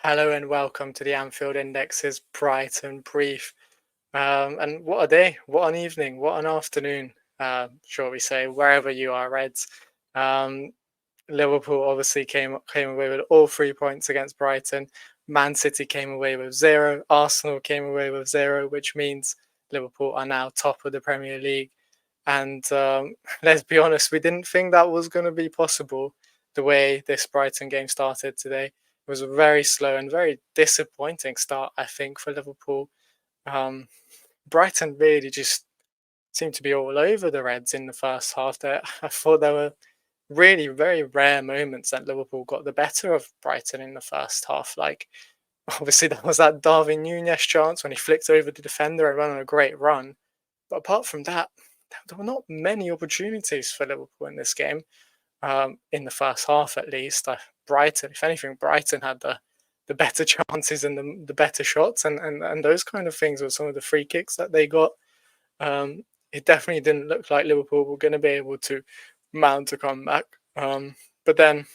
Hello and welcome to the Anfield Index's Brighton Brief. And what a day, what an evening, what an afternoon, shall we say, wherever you are, Reds. Um, Liverpool obviously came away with all 3 points against Brighton. Man City came away with zero. Arsenal came away with zero, which means Liverpool are now top of the Premier League. And let's be honest, we didn't think that was going to be possible the way this Brighton game started today. It was a very slow and very disappointing start, I think, for Liverpool. Um, Brighton really just seemed to be all over the Reds in the first half. I thought there were really very rare moments that Liverpool got the better of Brighton in the first half. Like, obviously, there was that Darwin Núñez chance when he flicked over the defender and ran on a great run. But apart from that, there were not many opportunities for Liverpool in this game, in the first half at least. Brighton, if anything, Brighton had the better chances and the better shots, and those kind of things were some of the free kicks that they got. It definitely didn't look like Liverpool were going to be able to mount a comeback. But then it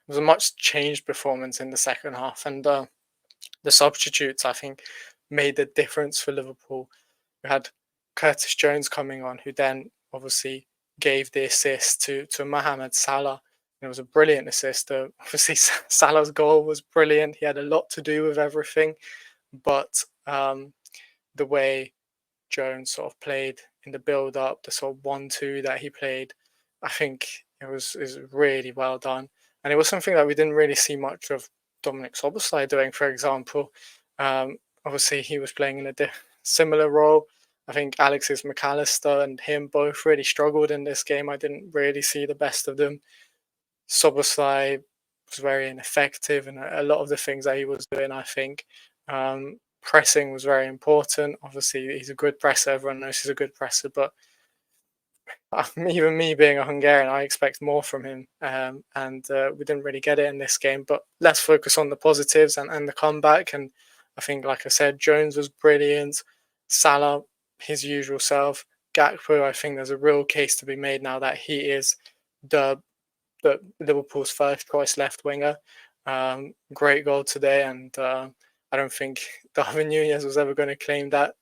was a much changed performance in the second half, and the substitutes, I think, made the difference for Liverpool. We had Curtis Jones coming on, who then obviously gave the assist to Mohamed Salah. And it was a brilliant assist. Obviously, Salah's goal was brilliant. He had a lot to do with everything, but the way Jones sort of played in the build-up, the sort of 1-2 that he played, I think is really well done. And it was something that we didn't really see much of Dominic Szoboszlai doing, for example. Obviously, he was playing in a similar role. I think Alexis McAllister and him both really struggled in this game. I didn't really see the best of them. Szoboszlai was very ineffective, and a lot of the things that he was doing, I think, pressing was very important. Obviously, he's a good presser. Everyone knows he's a good presser, but even me being a Hungarian, I expect more from him, and we didn't really get it in this game. But let's focus on the positives and the comeback. And I think, like I said, Jones was brilliant. Salah, his usual self. Gakpo, I think there's a real case to be made now that he is the Liverpool's first choice left winger. Great goal today, and I don't think Darwin Núñez was ever going to claim that.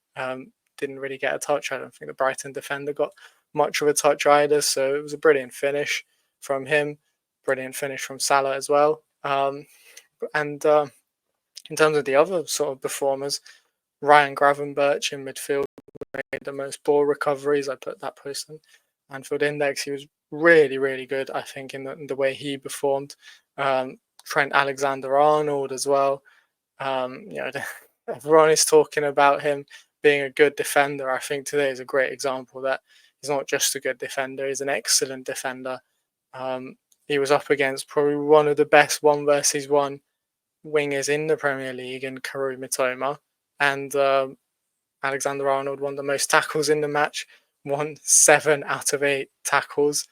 Didn't really get a touch. I don't think the Brighton defender got much of a touch either. So it was a brilliant finish from him, brilliant finish from Salah as well. And in terms of the other sort of performers, Ryan Gravenberch in midfield made the most ball recoveries. I put that post on Anfield Index. He was really, really good, I think, in the way he performed. Trent AlexanderArnold as well. Everyone is talking about him being a good defender. I think today is a great example that he's not just a good defender, he's an excellent defender. He was up against probably one of the best 1 versus 1 wingers in the Premier League in Karu Mitoma. And AlexanderArnold won the most tackles in the match, won 7 out of 8 tackles.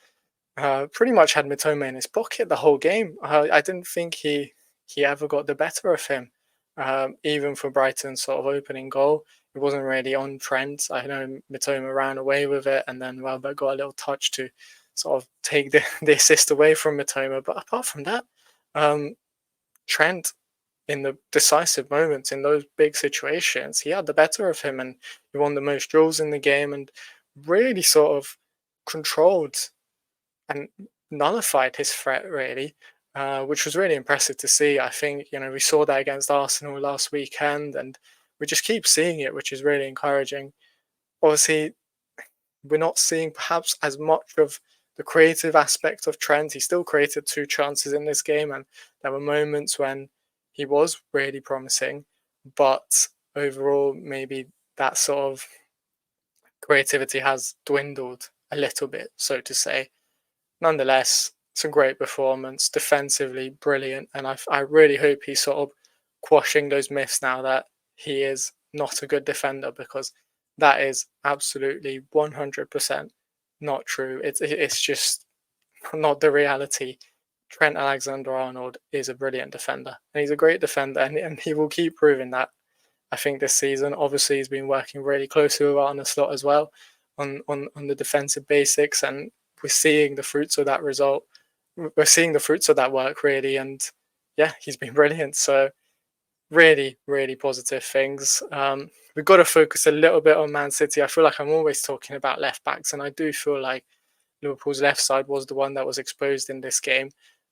Pretty much had Mitoma in his pocket the whole game. I didn't think he ever got the better of him. Even for Brighton's sort of opening goal, it wasn't really on Trent. I know Mitoma ran away with it, and then Welbeck got a little touch to sort of take the assist away from Mitoma. But apart from that, Trent, in the decisive moments, in those big situations, he had the better of him, and he won the most duels in the game, and really sort of controlled and nullified his threat, really, which was really impressive to see. I think, we saw that against Arsenal last weekend, and we just keep seeing it, which is really encouraging. Obviously, we're not seeing perhaps as much of the creative aspect of Trent. He still created 2 chances in this game, and there were moments when he was really promising, but overall, maybe that sort of creativity has dwindled a little bit, so to say. Nonetheless, it's a great performance, defensively brilliant, and I really hope he's sort of quashing those myths now that he is not a good defender, because that is absolutely 100% not true. It's just not the reality. Trent Alexander-Arnold is a brilliant defender, and he's a great defender, and he will keep proving that. I think this season, obviously, he's been working really closely with Arne Slot as well on the defensive basics, and we're seeing the fruits of that result. We're seeing the fruits of that work, really, and yeah, he's been brilliant. So really, really positive things. We've got to focus a little bit on Man City. I feel like I'm always talking about left backs, and I do feel like Liverpool's left side was the one that was exposed in this game.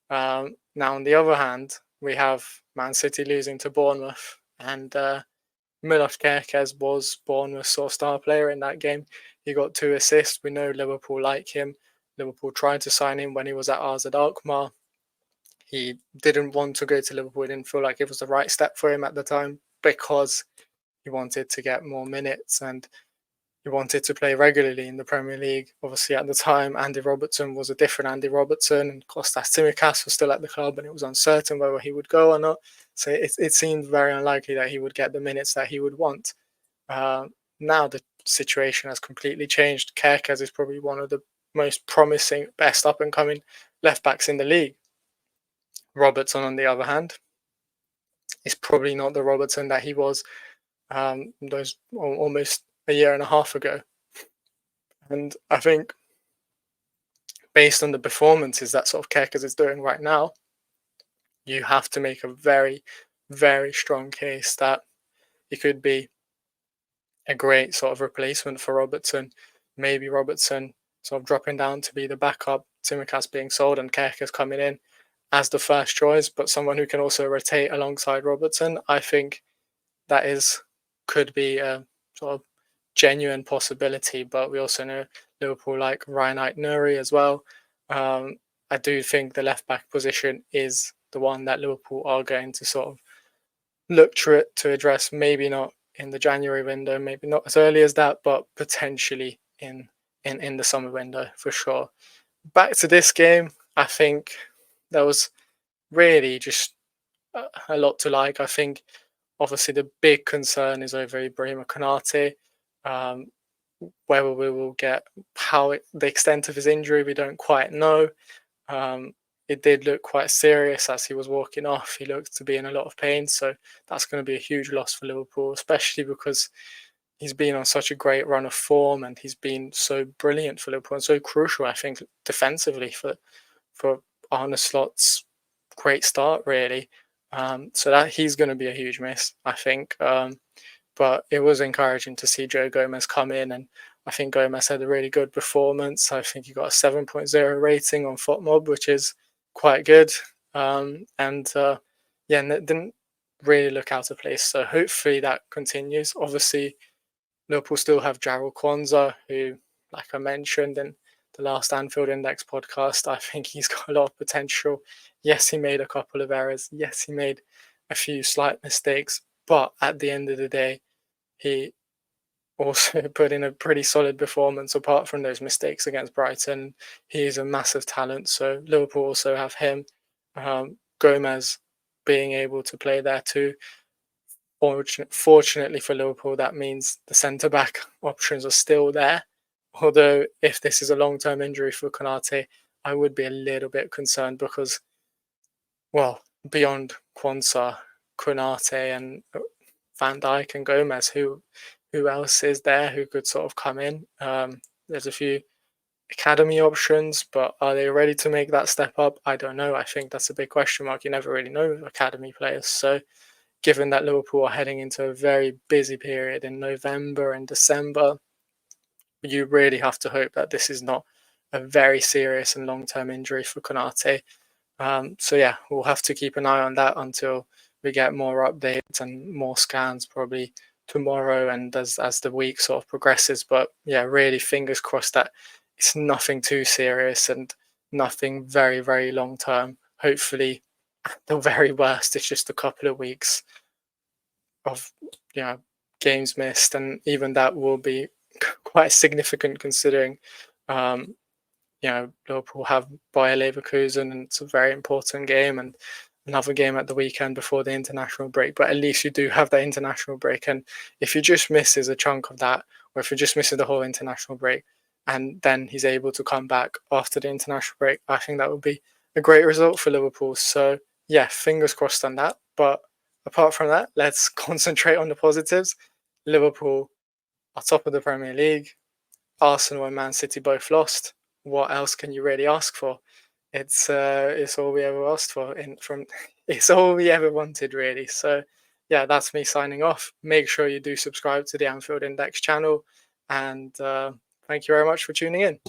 Now, on the other hand, we have Man City losing to Bournemouth, and Milos Kerkez was Bournemouth's sort of star player in that game. He got 2 assists. We know Liverpool like him. Liverpool tried to sign him when he was at AZ Alkmaar. He didn't want to go to Liverpool. He didn't feel like it was the right step for him at the time because he wanted to get more minutes and he wanted to play regularly in the Premier League. Obviously, at the time, Andy Robertson was a different Andy Robertson, and Kostas Tsimikas was still at the club, and it was uncertain whether he would go or not. So it seemed very unlikely that he would get the minutes that he would want. Now the situation has completely changed. Kerkez is probably one of the most promising, best up and coming left backs in the league. Robertson, on the other hand, is probably not the Robertson that he was those almost a year and a half ago. And I think based on the performances that sort of Kerkez is doing right now, you have to make a very, very strong case that he could be a great sort of replacement for Robertson. Maybe Robertson sort of dropping down to be the backup, Tsimikas being sold, and Kerkez coming in as the first choice, but someone who can also rotate alongside Robertson. I think that could be a sort of genuine possibility, but we also know Liverpool like Ryan Aït-Nouri as well. I do think the left back position is the one that Liverpool are going to sort of look to address, maybe not in the January window, maybe not as early as that, but potentially in the summer window for sure. Back to this game, I think there was really just a lot to like. I think obviously the big concern is over Ibrahima Konate. Whether we will get the extent of his injury, we don't quite know. It did look quite serious as he was walking off. He looked to be in a lot of pain, so that's going to be a huge loss for Liverpool, especially because he's been on such a great run of form and he's been so brilliant for Liverpool and so crucial, I think, defensively for Arne Slot's great start, really. So that he's going to be a huge miss, I think. But it was encouraging to see Joe Gomez come in, and I think Gomez had a really good performance. I think he got a 7.0 rating on FOTMob, which is quite good. Yeah, didn't really look out of place. So hopefully that continues. Obviously, Liverpool still have Jarrell Kwanzaa, who, like I mentioned in the last Anfield Index podcast, I think he's got a lot of potential. Yes, he made a couple of errors. Yes, he made a few slight mistakes. But at the end of the day, he also put in a pretty solid performance apart from those mistakes against Brighton. He is a massive talent. So Liverpool also have him. Gomez being able to play there too. Fortunately for Liverpool, that means the centre-back options are still there. Although if this is a long-term injury for Konate, I would be a little bit concerned because, well, beyond Kwanzaa, Konate and Van Dijk and Gomez, who else is there who could sort of come in? There's a few academy options, but are they ready to make that step up? I don't know. I think that's a big question mark. You never really know with academy players. So given that Liverpool are heading into a very busy period in November and December, you really have to hope that this is not a very serious and long-term injury for Konate. So yeah, we'll have to keep an eye on that until we get more updates and more scans probably tomorrow and as the week sort of progresses. But yeah, really fingers crossed that it's nothing too serious and nothing very, very long term. Hopefully, at the very worst, it's just a couple of weeks of games missed, and even that will be quite significant considering Liverpool have Bayer Leverkusen, and it's a very important game, and another game at the weekend before the international break. But at least you do have that international break, and if you just misses a chunk of that, or if you just misses the whole international break, and then he's able to come back after the international break, I think that would be a great result for Liverpool. So yeah, fingers crossed on that. But apart from that, let's concentrate on the positives. Liverpool are top of the Premier League. Arsenal and Man City both lost. What else can you really ask for? It's all we ever asked for it's all we ever wanted, really. So yeah, that's me signing off. Make sure you do subscribe to the Anfield Index channel, and thank you very much for tuning in.